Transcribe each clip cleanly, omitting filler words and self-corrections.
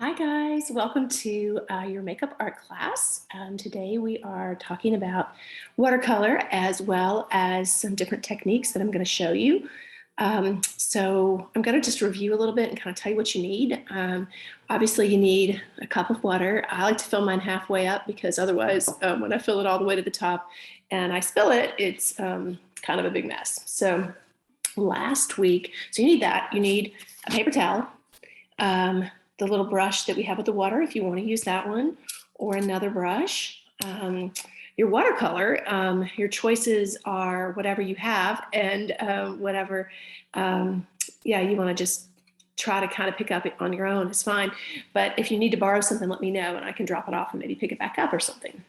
Hi guys, welcome to your makeup art class. Today we are talking about watercolor as well as some different techniques that I'm going to show you. So I'm going to just review a little bit and kind of tell you what you need. Obviously you need a cup of water. I like to fill mine halfway up because otherwise when I fill it all the way to the top and I spill it, it's kind of a big mess. So last week, so you need that. You need a paper towel. The little brush that we have with the water, if you want to use that one, or another brush. Your watercolor, your choices are whatever you have and whatever, you want to just try to kind of pick up on your own is fine. But if you need to borrow something, let me know and I can drop it off and maybe pick it back up or something.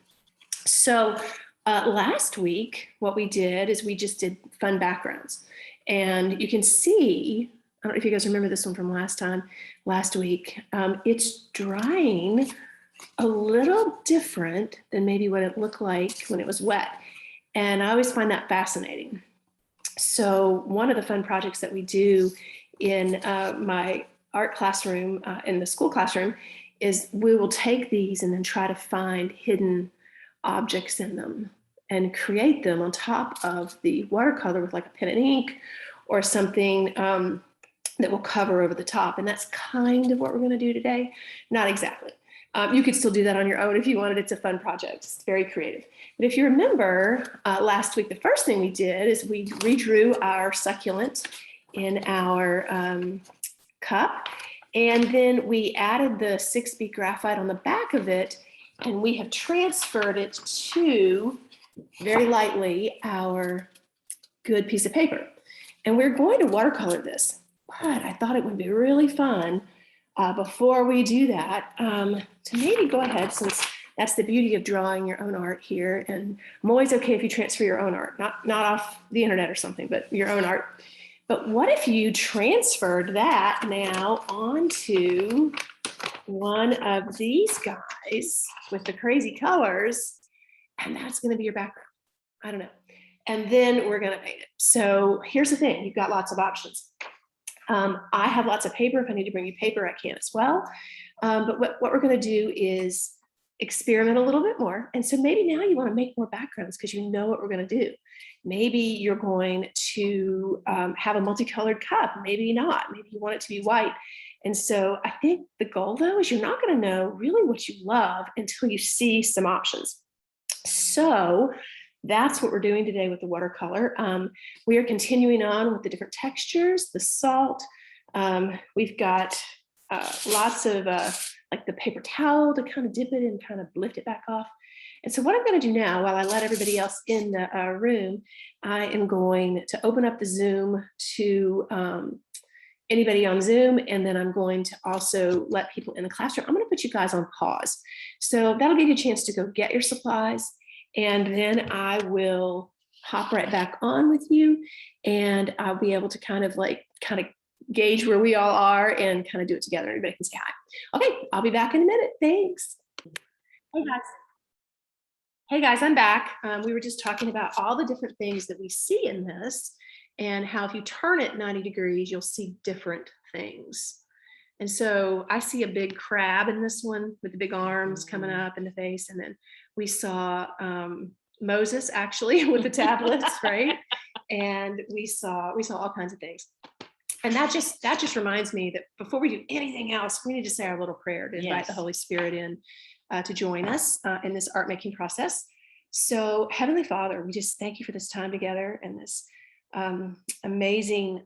So last week, what we did is we just did fun backgrounds. And you can see, I don't know if you guys remember this one from last week. It's drying a little different than maybe what it looked like when it was wet. And I always find that fascinating. So one of the fun projects that we do in my art classroom, in the school classroom, is we will take these and then try to find hidden objects in them and create them on top of the watercolor with like a pen and ink or something that will cover over the top. And that's kind of what we're going to do today. Not exactly. You could still do that on your own if you wanted. It's a fun project. It's very creative. But if you remember last week, the first thing we did is we redrew our succulent in our cup. And then we added the 6B graphite on the back of it. And we have transferred it to, very lightly, our good piece of paper. And we're going to watercolor this. But I thought it would be really fun before we do that to maybe go ahead, since that's the beauty of drawing your own art here. And I'm always okay if you transfer your own art, not off the internet or something, but your own art. But what if you transferred that now onto one of these guys with the crazy colors, and that's going to be your background. I don't know. And then we're going to paint it. So here's the thing. You've got lots of options. I have lots of paper. If I need to bring you paper, I can as well. But what we're going to do is experiment a little bit more. And so maybe now you want to make more backgrounds because you know what we're going to do. Maybe you're going to have a multicolored cup. Maybe not. Maybe you want it to be white. And so I think the goal, though, is you're not going to know really what you love until you see some options. So that's what we're doing today with the watercolor. We are continuing on with the different textures, the salt. We've got lots of like the paper towel to kind of dip it and kind of lift it back off. And so what I'm going to do now, while I let everybody else in the room, I am going to open up the Zoom to anybody on Zoom, and then I'm going to also let people in the classroom. I'm going to put you guys on pause. So that'll give you a chance to go get your supplies, and then I will hop right back on with you, and I'll be able to kind of gauge where we all are and kind of do it together. Everybody can say hi. Okay, I'll be back in a minute. Thanks. Hey guys. Hey guys, I'm back. We were just talking about all the different things that we see in this and how if you turn it 90 degrees, you'll see different things. And so I see a big crab in this one with the big arms coming up in the face. And then we saw Moses actually with the tablets, right? And we saw all kinds of things. And that just reminds me that before we do anything else, we need to say our little prayer to invite the Holy Spirit in to join us in this art making process. So Heavenly Father, we just thank you for this time together and this amazing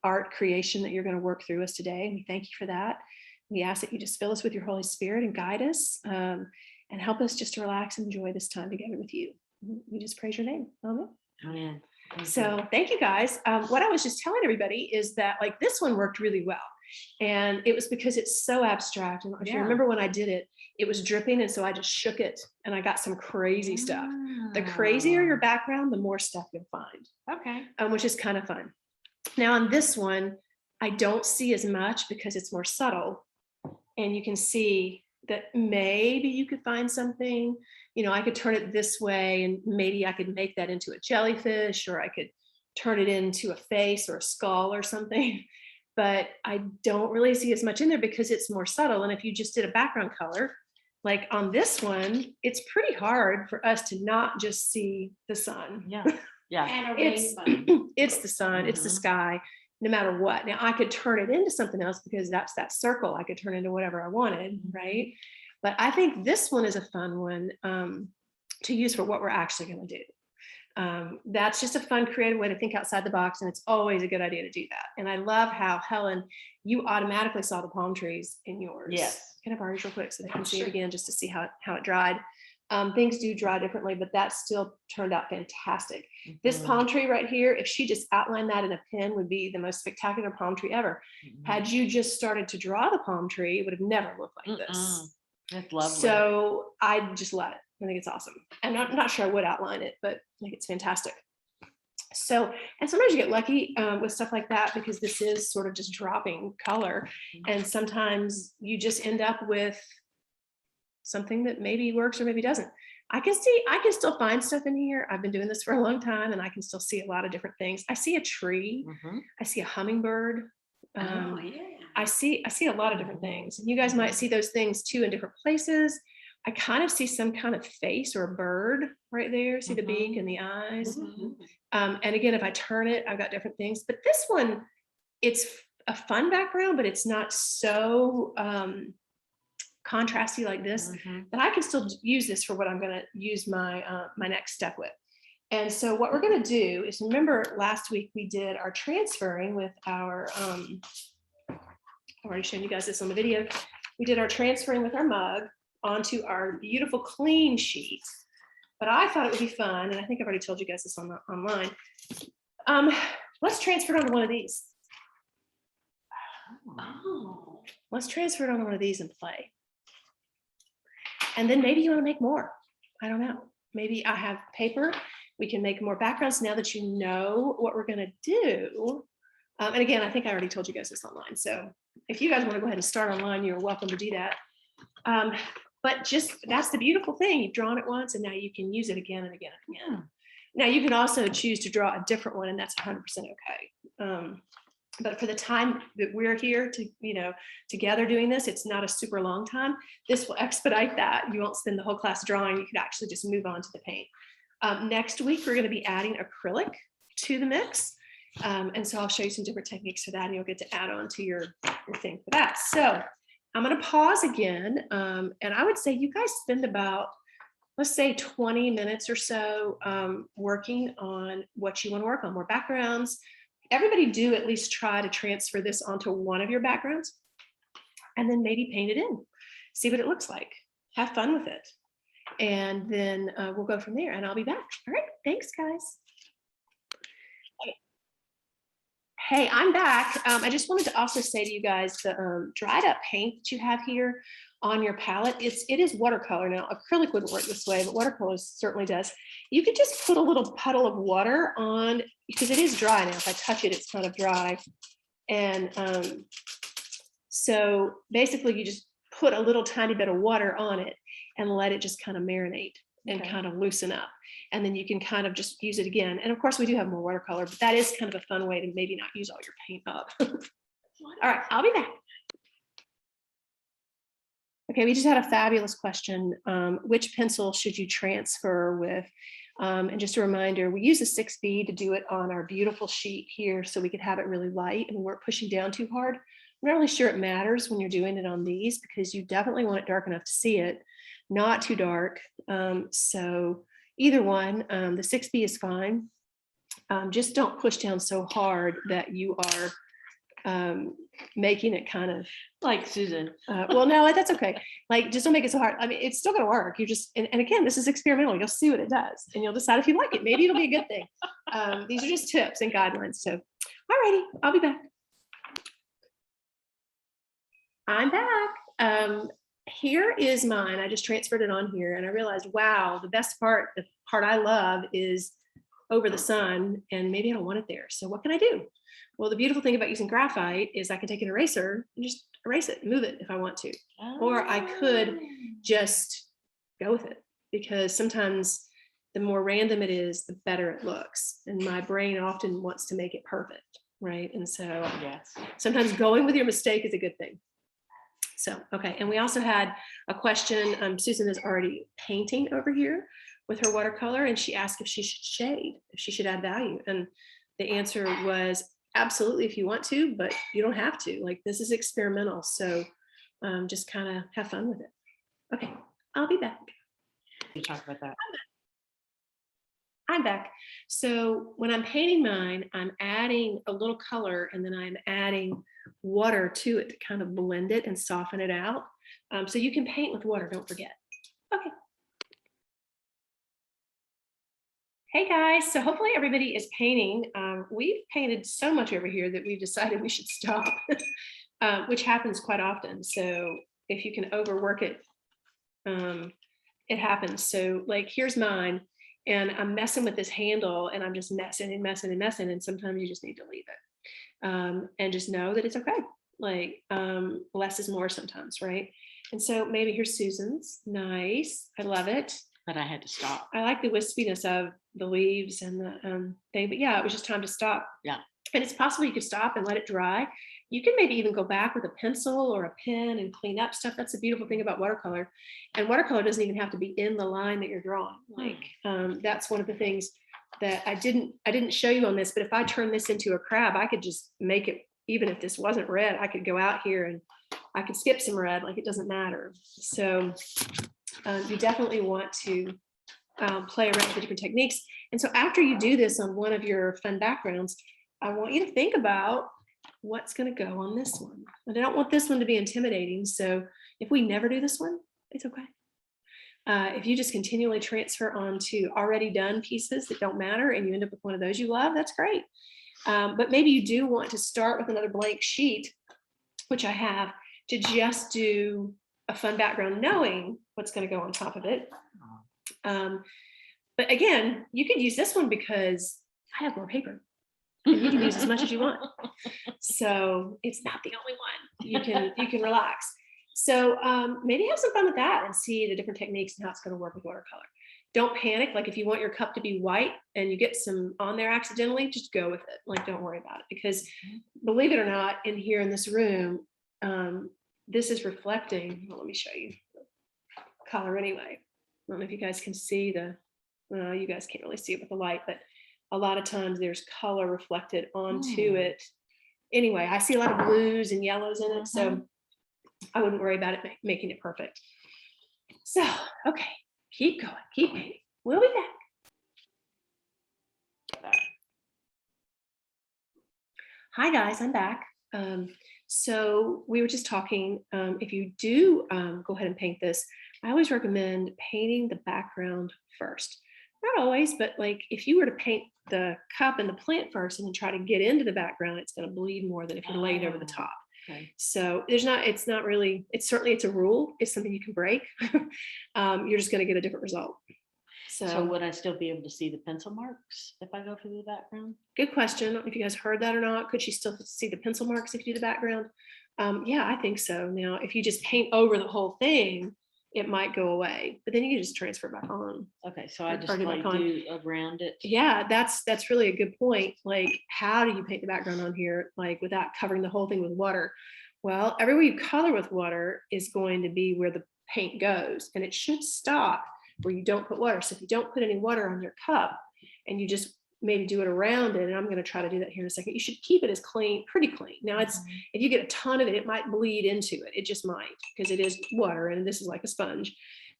art creation that you're going to work through us today. We thank you for that. We ask that you just fill us with your Holy Spirit and guide us and help us just to relax and enjoy this time together with you. We just praise your name. Amen. Amen. So thank you guys. What I was just telling everybody is that like this one worked really well. And it was because it's so abstract. And if you remember when I did it, it was dripping. And so I just shook it and I got some crazy stuff. The crazier your background, the more stuff you'll find. Okay. Which is kind of fun. Now on this one, I don't see as much because it's more subtle. And you can see that maybe you could find something, you know, I could turn it this way and maybe I could make that into a jellyfish, or I could turn it into a face or a skull or something. but I don't really see as much in there because it's more subtle. And if you just did a background color, like on this one, it's pretty hard for us to not just see the sun. Yeah. Yeah. And a It's rainbow. it's the sun, it's the Mhm. sky, no matter what. Now I could turn it into something else because that's that circle. I could turn into whatever I wanted, right? But I think this one is a fun one to use for what we're actually going to do. That's just a fun, creative way to think outside the box, and it's always a good idea to do that. And I love how Helen, you automatically saw the palm trees in yours. Yes. Can I borrow yours real quick so they can see Sure. it again, just to see how it dried. Things do dry differently, but that still turned out fantastic. This Mhm. palm tree right here, if she just outlined that in a pen, would be the most spectacular palm tree ever. Mhm. Had you just started to draw the palm tree, it would have never looked like this. Mm-mm. That's lovely. So I just love it. I think it's awesome. I'm not sure I would outline it, but I think it's fantastic. So, and sometimes you get lucky with stuff like that because this is sort of just dropping color. And sometimes you just end up with something that maybe works or maybe doesn't. I can still find stuff in here. I've been doing this for a long time and I can still see a lot of different things. I see a tree, Mhm. I see a hummingbird. Oh, yeah. I see a lot of different things. And you guys might see those things too in different places. I kind of see some kind of face or a bird right there. See the beak and the eyes. Mhm. And again, if I turn it, I've got different things. But this one, it's a fun background, but it's not so contrasty like this Mhm. that I can still use this for what I'm going to use my my next step with. And so what we're going to do is, remember last week we did our transferring with our I've already shown you guys this on the video. We did our transferring with our mug onto our beautiful clean sheet. But I thought it would be fun, and I think I've already told you guys this online. Let's transfer it onto one of these. Oh. Let's transfer it onto one of these and play. And then maybe you want to make more. I don't know. Maybe I have paper. We can make more backgrounds now that you know what we're going to do. And again, I think I already told you guys this online. So if you guys want to go ahead and start online, you're welcome to do that. But just that's the beautiful thing. You've drawn it once and now you can use it again and again and again. Now you can also choose to draw a different one, and that's 100% okay. But for the time that we're here together doing this, it's not a super long time. This will expedite that. You won't spend the whole class drawing. You could actually just move on to the paint. Next week, we're going to be adding acrylic to the mix. And so I'll show you some different techniques for that, and you'll get to add on to your thing for that. So I'm going to pause again. And I would say you guys spend about, let's say 20 minutes or so working on what you want to work on, more backgrounds. Everybody do at least try to transfer this onto one of your backgrounds and then maybe paint it in, see what it looks like. Have fun with it. And then we'll go from there, and I'll be back. All right, thanks guys. Hey, I'm back. I just wanted to also say to you guys, the dried up paint that you have here on your palette, it is watercolor. Now, acrylic wouldn't work this way, but watercolor certainly does. You could just put a little puddle of water on, because it is dry now. If I touch it, it's kind of dry. And so basically you just put a little tiny bit of water on it and let it just kind of marinate and kind of loosen up. And then you can kind of just use it again. And of course we do have more watercolor, but that is kind of a fun way to maybe not use all your paint up. All right, I'll be back. Okay, we just had a fabulous question. Which pencil should you transfer with? And just a reminder, we use a 6B to do it on our beautiful sheet here so we could have it really light and we weren't pushing down too hard. I'm not really sure it matters when you're doing it on these because you definitely want it dark enough to see it, not too dark. So either one, the 6B is fine. Just don't push down so hard that you are making it kind of Like Susan. well, no, that's okay. Like, just don't make it so hard. I mean, it's still going to work. You just, and again, this is experimental. You'll see what it does and you'll decide if you like it. Maybe it'll be a good thing. These are just tips and guidelines. So, all righty, I'll be back. I'm back. Here is mine. I just transferred it on here and I realized, wow, the best part, the part I love is over the sun, and maybe I don't want it there. So what can I do? Well, the beautiful thing about using graphite is I can take an eraser and just erase it, move it if I want to. Or I could just go with it, because sometimes the more random it is, the better it looks. And my brain often wants to make it perfect. right? And so Yes. sometimes going with your mistake is a good thing. So, okay. And we also had a question. Susan is already painting over here with her watercolor, and she asked if she should shade, if she should add value. And the answer was absolutely if you want to, but you don't have to. Like, this is experimental. So just kind of have fun with it. Okay, I'll be back. We talk about that. I'm back. So when I'm painting mine, I'm adding a little color and then I'm adding water to it to kind of blend it and soften it out. So you can paint with water, don't forget. Okay. Hey guys, so hopefully everybody is painting. We've painted so much over here that we've decided we should stop, which happens quite often. So if you can overwork it, it happens. So like, here's mine. And I'm messing with this handle and I'm just messing and messing and messing. And sometimes you just need to leave it and just know that it's okay. Like less is more sometimes, right? And so maybe here's Susan's. Nice. I love it. But I had to stop. I like the wispiness of the leaves and the thing, but yeah, it was just time to stop. Yeah. And it's possible you could stop and let it dry. You can maybe even go back with a pencil or a pen and clean up stuff. That's the beautiful thing about watercolor. And watercolor doesn't even have to be in the line that you're drawing. Like that's one of the things that I didn't show you on this, but if I turn this into a crab, I could just make it, even if this wasn't red, I could go out here and I could skip some red, like it doesn't matter. So you definitely want to play around with the different techniques. And so after you do this on one of your fun backgrounds, I want you to think about what's going to go on this one. And I don't want this one to be intimidating. So if we never do this one, it's okay. If you just continually transfer onto already done pieces that don't matter and you end up with one of those you love, that's great. But maybe you do want to start with another blank sheet, which I have, to just do a fun background knowing what's going to go on top of it. But again, you could use this one because I have more paper. And you can use as much as you want. So it's not the only one. You can relax. So maybe have some fun with that and see the different techniques and how it's going to work with watercolor. Don't panic. Like if you want your cup to be white and you get some on there accidentally, just go with it. Like don't worry about it, because believe it or not, in here in this room, this is reflecting. Well, let me show you the color anyway. I don't know if you guys can see you guys can't really see it with the light, but a lot of times there's color reflected onto it. Anyway, I see a lot of blues and yellows in it, so I wouldn't worry about it making it perfect. So, okay, keep going, keep painting. We'll be back. Hi guys, I'm back. So we were just talking, if you do go ahead and paint this, I always recommend painting the background first. Not always, but like if you were to paint the cup and the plant first and then try to get into the background, it's going to bleed more than if you're laying over the top. Okay. So it's not really, it's a rule. It's something you can break. You're just going to get a different result. So would I still be able to see the pencil marks if I go through the background? Good question. I don't know if you guys heard that or not. Could she still see the pencil marks if you do the background? Yeah, I think so. Now, if you just paint over the whole thing, it might go away, but then you can just transfer back on. Okay, so I just Turn it like back on. do around it. Yeah, that's really a good point. Like, how do you paint the background on here, like without covering the whole thing with water? Well, everywhere you color with water is going to be where the paint goes, and it should stop where you don't put water. So if you don't put any water on your cup and you just maybe do it around it, and I'm going to try to do that here in a second, you should keep it as clean, pretty clean. Now it's, if you get a ton of it, it might bleed into it. It just might, because it is water and this is like a sponge.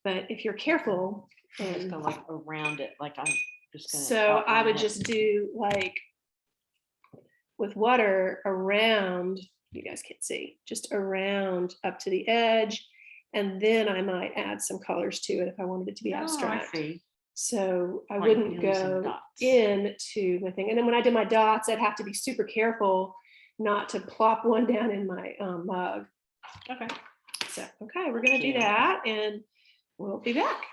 But if you're careful, Just go like around it, like I'm just gonna. so I would outline it. just do like with water around, you guys can't see, just around up to the edge. And then I might add some colors to it if I wanted it to be Oh, abstract. I see. So I Like wouldn't doing some go dots. into my thing. And then when I did my dots, I'd have to be super careful not to plop one down in my mug. Okay. So, okay, we're going to do that and we'll be back.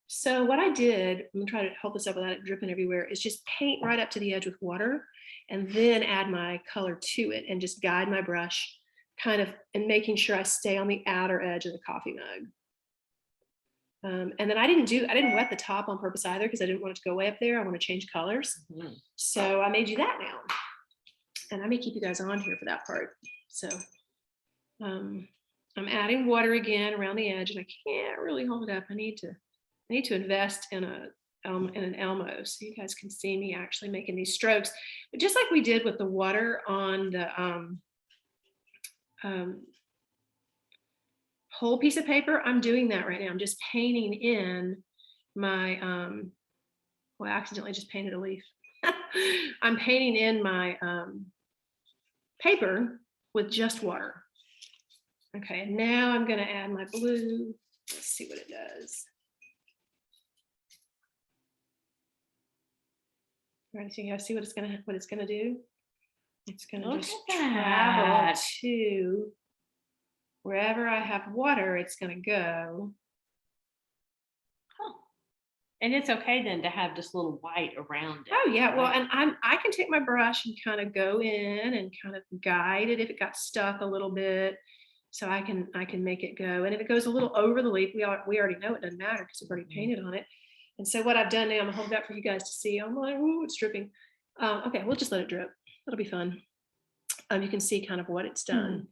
So what I did, I'm gonna try to hold this up without it dripping everywhere, is just paint right up to the edge with water and then add my color to it and just guide my brush kind of, and making sure I stay on the outer edge of the coffee mug. And then I didn't wet the top on purpose either because I didn't want it to go way up there. I want to change colors. Mhm. So I made you that now. And I may keep you guys on here for that part. So I'm adding water again around the edge, and I can't really hold it up. I need to invest in an Elmo so you guys can see me actually making these strokes. But just like we did with the water on the whole piece of paper, I'm doing that right now. I'm just painting in my well, I accidentally just painted a leaf. I'm painting in my paper with just water. Okay, now I'm gonna add my blue. Let's see what it does. All right, so you guys see what it's gonna do? It's gonna Look just at travel that. to wherever I have water, it's gonna go. Huh. And it's okay then to have just a little white around it. Oh yeah, well, right? and I can take my brush and kind of go in and kind of guide it if it got stuck a little bit. So I can make it go. And if it goes a little over the leaf, we already know it doesn't matter because we've already painted on it. And so what I've done now, I'm gonna hold that for you guys to see. I'm like, ooh, it's dripping. Okay, we'll just let it drip. It'll be fun. You can see kind of what it's done.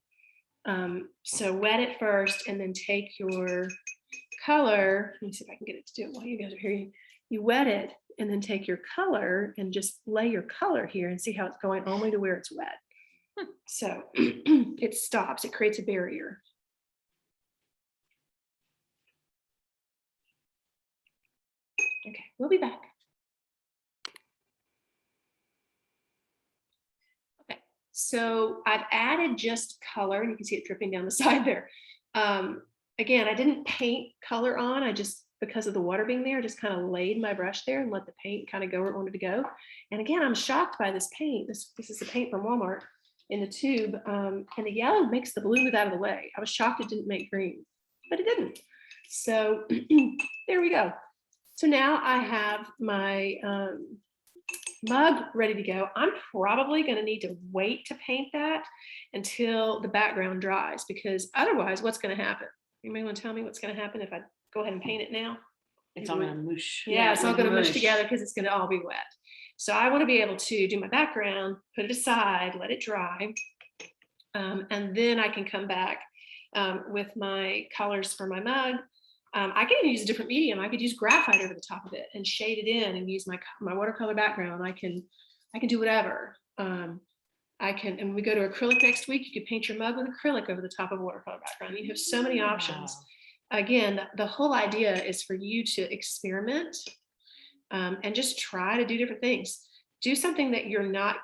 So wet it first and then take your color. Let me see if I can get it to do it while you guys are here. You wet it and then take your color and just lay your color here and see how it's going only to where it's wet. So it stops, it creates a barrier. Okay, we'll be back. Okay, so I've added just color, and you can see it dripping down the side there. Again, I didn't paint color on, I just, because of the water being there, just kind of laid my brush there and let the paint kind of go where it wanted to go. And again, I'm shocked by this paint. This is the paint from Walmart in the tube, and the yellow makes the blue move out of the way. I was shocked it didn't make green, but it didn't. So there we go. So now I have my mug ready to go. I'm probably going to need to wait to paint that until the background dries, because otherwise what's going to happen? Anybody want to tell me what's going to happen if I go ahead and paint it now? It's all gonna mush. Yeah, it's all like going to mush together because it's going to all be wet. So I want to be able to do my background, put it aside, let it dry, and then I can come back with my colors for my mug. I can even use a different medium. I could use graphite over the top of it and shade it in and use my watercolor background. I can do whatever. I can, and when we go to acrylic next week, you could paint your mug with acrylic over the top of a watercolor background. You have so many options. Again, the whole idea is for you to experiment and just try to do different things. Do something that you're not,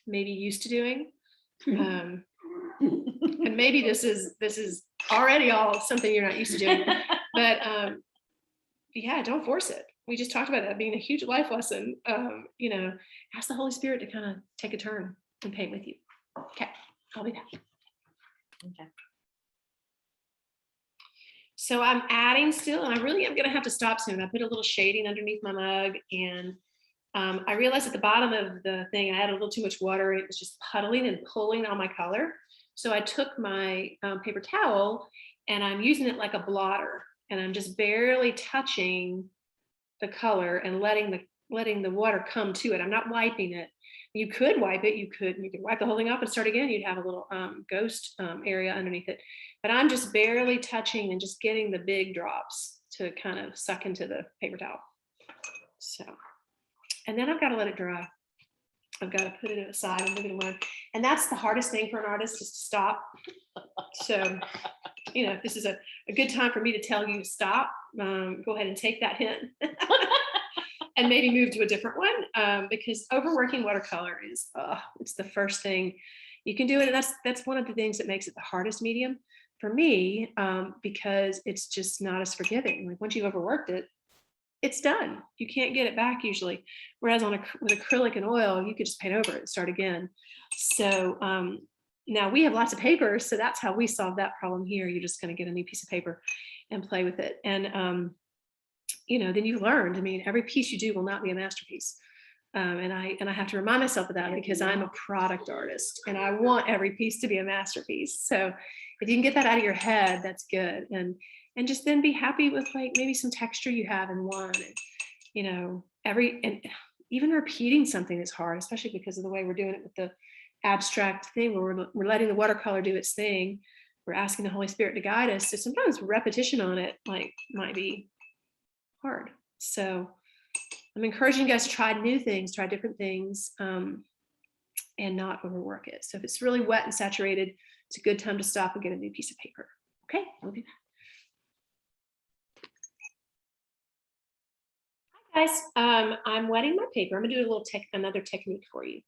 maybe used to doing. And maybe this is already all something you're not used to doing, but yeah, don't force it. We just talked about that being a huge life lesson. Ask the Holy Spirit to kind of take a turn and paint with you. Okay, I'll be back. Okay. So I'm adding still, and I really am going to have to stop soon. I put a little shading underneath my mug, and I realized at the bottom of the thing, I had a little too much water. It was just puddling and pulling all my color. So I took my paper towel and I'm using it like a blotter, and I'm just barely touching the color and letting the water come to it. I'm not wiping it. You could wipe it. You could wipe the whole thing up and start again. You'd have a little ghost area underneath it. But I'm just barely touching and just getting the big drops to kind of suck into the paper towel. So, and then I've got to let it dry. I've got to put it aside and leave it alone. And that's the hardest thing for an artist, is to stop. So, if this is a good time for me to tell you to stop, go ahead and take that hint and maybe move to a different one, because overworking watercolor is, it's the first thing you can do it. And that's one of the things that makes it the hardest medium for me, because it's just not as forgiving. Like once you've overworked it, it's done. You can't get it back usually. Whereas with acrylic and oil, you could just paint over it and start again. So now we have lots of paper, so that's how we solve that problem here. You're just going to get a new piece of paper and play with it. And then you learned. I mean, every piece you do will not be a masterpiece. And I have to remind myself of that, because I'm a product artist and I want every piece to be a masterpiece. So if you can get that out of your head, that's good. And and just then be happy with like maybe some texture you have in one. And, you know, and even repeating something is hard, especially because of the way we're doing it with the abstract thing where we're letting the watercolor do its thing. We're asking the Holy Spirit to guide us. So sometimes repetition on it like might be hard. So I'm encouraging you guys to try new things, try different things, and not overwork it. So if it's really wet and saturated, it's a good time to stop and get a new piece of paper. Okay, I'll be back. Hi guys, I'm wetting my paper. I'm gonna do a little another technique for you.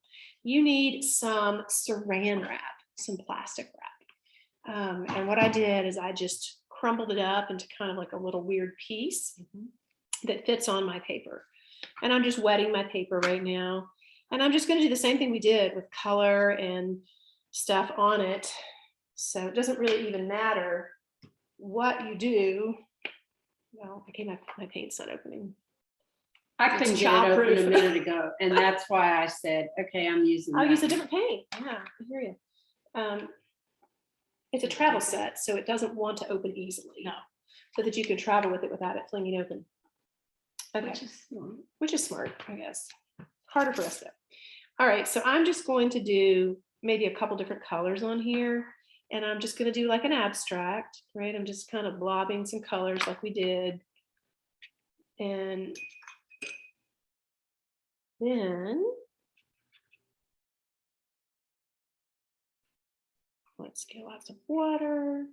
You need some saran wrap, some plastic wrap. And what I did is I just crumbled it up into kind of like a little weird piece that fits on my paper. And I'm just wetting my paper right now. And I'm just going to do the same thing we did with color and stuff on it. So it doesn't really even matter what you do. Well, okay, my paint's not opening. I couldn't It's get it open childproof. a minute ago, and that's why I said, okay, I'm using I'll that. use a different paint. Yeah, I hear you. It's a travel set, so it doesn't want to open easily. No. So that you can travel with it without it flinging open. Okay. Which is smart. Which is smart, I guess. Harder for us though. All right, so I'm just going to do maybe a couple different colors on here. And I'm just going to do like an abstract, right? I'm just kind of blobbing some colors like we did. And then let's get lots of water.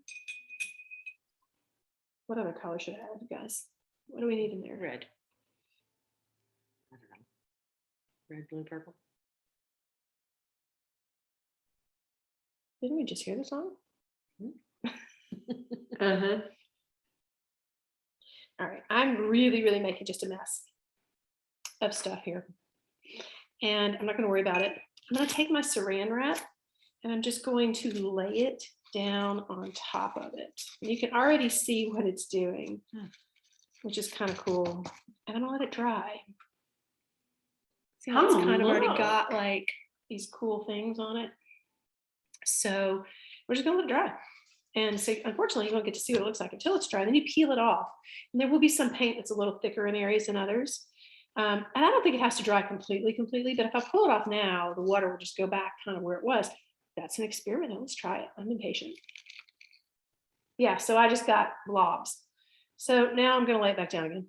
What other color should I add, you guys? What do we need in there? Red. I don't know. Red, blue, purple. Didn't we just hear the song? Uh-huh. All right, I'm really making just a mess of stuff here. And I'm not going to worry about it. I'm going to take my saran wrap and I'm just going to lay it down on top of it. And you can already see what it's doing, which is kind of cool. And I'm going to let it dry. See how it's kind of already got like these cool things on it. So we're just going to let it dry. And so unfortunately, you won't get to see what it looks like until it's dry. Then you peel it off. And there will be some paint that's a little thicker in areas than others. And I don't think it has to dry completely, but if I pull it off now, the water will just go back kind of where it was. That's an experiment. Let's try it. I'm impatient. Yeah, so I just got blobs. So now I'm going to lay it back down again.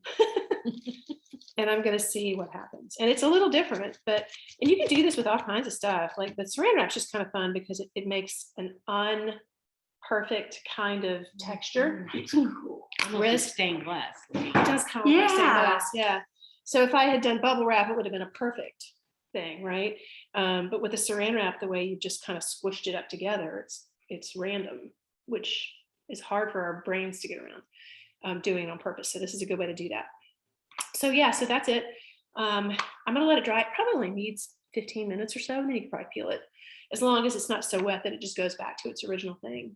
And I'm going to see what happens. And it's a little different, and you can do this with all kinds of stuff. Like the saran wrap's just kind of fun because it makes an unperfect kind of texture. Cool. Almost stained glass. It does kind of like stained glass, yeah. So if I had done bubble wrap, it would have been a perfect thing, right? But with the saran wrap, the way you just kind of squished it up together, it's random, which is hard for our brains to get around doing on purpose. So this is a good way to do that. So yeah, so that's it. I'm gonna let it dry. It probably only needs 15 minutes or so, and then you can probably peel it, as long as it's not so wet that it just goes back to its original thing.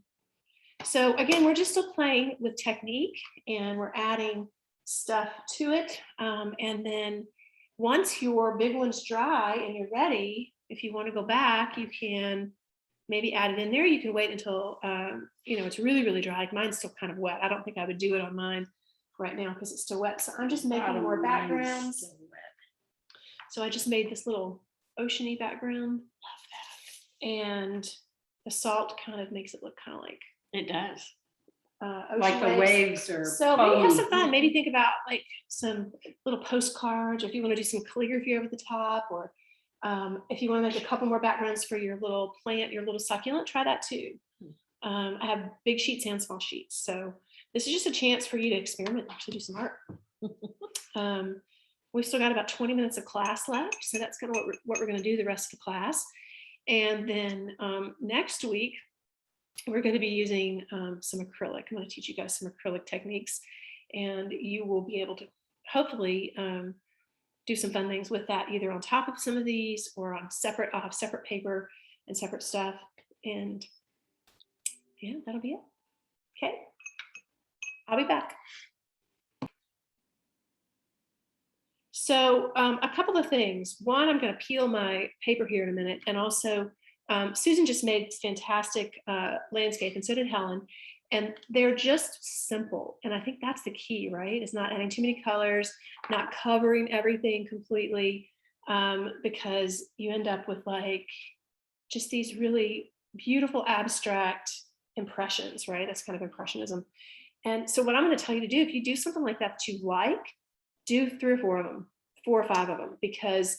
So again, we're just still playing with technique and we're adding stuff to it. And then once your big one's dry and you're ready, if you want to go back, you can maybe add it in there. You can wait until it's really dry. Like mine's still kind of wet. I don't think I would do it on mine right now because it's still wet. So I'm just making more backgrounds. So I just made this little oceany background. Love that. And the salt kind of makes it look kind of like It does. Like the waves are. So maybe have some fun. Maybe think about like some little postcards, or if you want to do some calligraphy over the top, or if you want to make a couple more backgrounds for your little plant, your little succulent, try that too. I have big sheets and small sheets. So this is just a chance for you to experiment and actually do some art. We've still got about 20 minutes of class left. So that's kind of what we're going to do the rest of the class. And then next week, we're going to be using some acrylic. I'm going to teach you guys some acrylic techniques, and you will be able to hopefully do some fun things with that, either on top of some of these or on separate. I'll have separate paper and separate stuff. And yeah, that'll be it. Okay. I'll be back. So a couple of things. One, I'm going to peel my paper here in a minute. And also, Susan just made fantastic landscape, and so did Helen. And they're just simple. And I think that's the key, right? It's not adding too many colors, not covering everything completely, because you end up with like just these really beautiful abstract impressions, right? That's kind of impressionism. And so what I'm going to tell you to do, if you do something like that you like, do 3 or 4 of them, 4 or 5 of them, because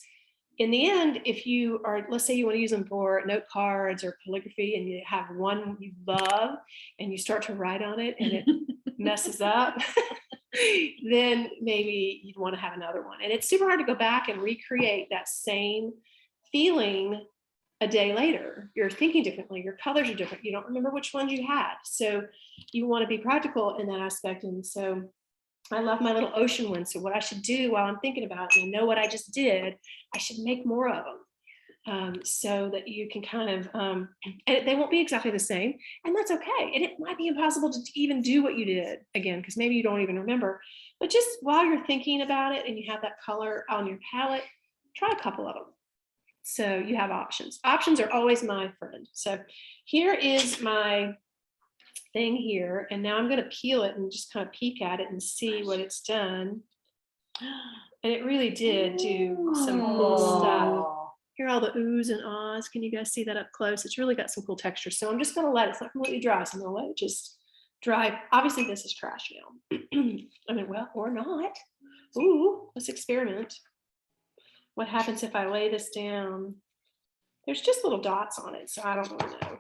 in the end, if you are, let's say you want to use them for note cards or calligraphy and you have one you love and you start to write on it and it messes up, then maybe you'd want to have another one. And it's super hard to go back and recreate that same feeling a day later. You're thinking differently, your colors are different, you don't remember which ones you had. So you want to be practical in that aspect. And so I love my little ocean one. So what I should do while I'm thinking about it, and I know what I just did, I should make more of them, so that you can kind of, and they won't be exactly the same, and that's okay. And it might be impossible to even do what you did again, because maybe you don't even remember, but just while you're thinking about it and you have that color on your palette, try a couple of them. So you have options. Options are always my friend. So here is my thing here. And now I'm going to peel it and just kind of peek at it and see what it's done. And it really did do some cool stuff. Here are all the oohs and ahs. Can you guys see that up close? It's really got some cool texture. So I'm just going to let it, it's not completely dry. So I'm going to let it just dry. Obviously this is trash now. I mean, well, or not. Ooh, let's experiment. What happens if I lay this down? There's just little dots on it, so I don't really know.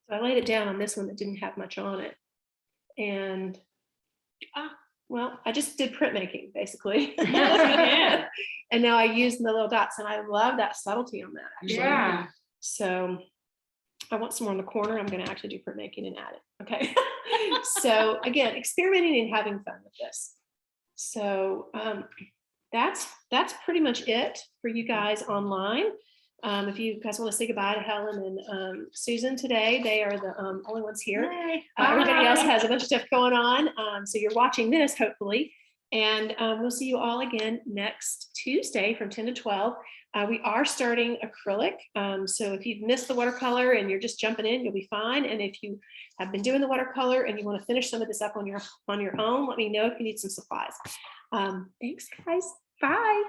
So I laid it down on this one that didn't have much on it. And, well, I just did printmaking, basically. Yeah. And now I use the little dots, and I love that subtlety on that, actually. Yeah. So I want some more in the corner. I'm going to actually do printmaking and add it. Okay. So again, experimenting and having fun with this. So that's pretty much it for you guys online. If you guys want to say goodbye to Helen and Susan today, they are the only ones here. Everybody else has a bunch of stuff going on. So you're watching this, hopefully. And we'll see you all again next Tuesday from 10 to 12. We are starting acrylic. So if you've missed the watercolor and you're just jumping in, you'll be fine. And if you have been doing the watercolor and you want to finish some of this up on your own, let me know if you need some supplies. Thanks, guys. Bye.